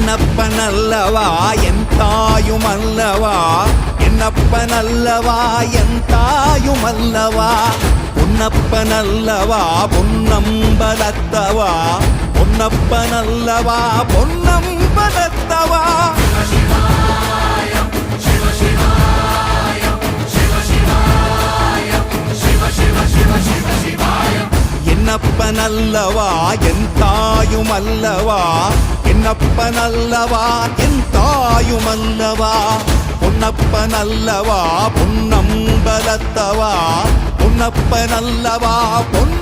என்னப்பனல்லவா என் தாயுமல்லவா, என்னப்பனல்லவா என் தாயுமல்லவா, பொன்னப்பனல்லவா பொன்னம்பலத்தவா, பொன்னப்பனல்லவா பொன்னம்பலத்தவா. என்னப்பனல்லவா என் தாயுமல்லவா, என்னப்பனல்லவா என் தாயுமல்லவா, பொன்னப்பனல்லவா பொன்னம்பலத்தவா, பொன்னப்பனல்லவா பொன்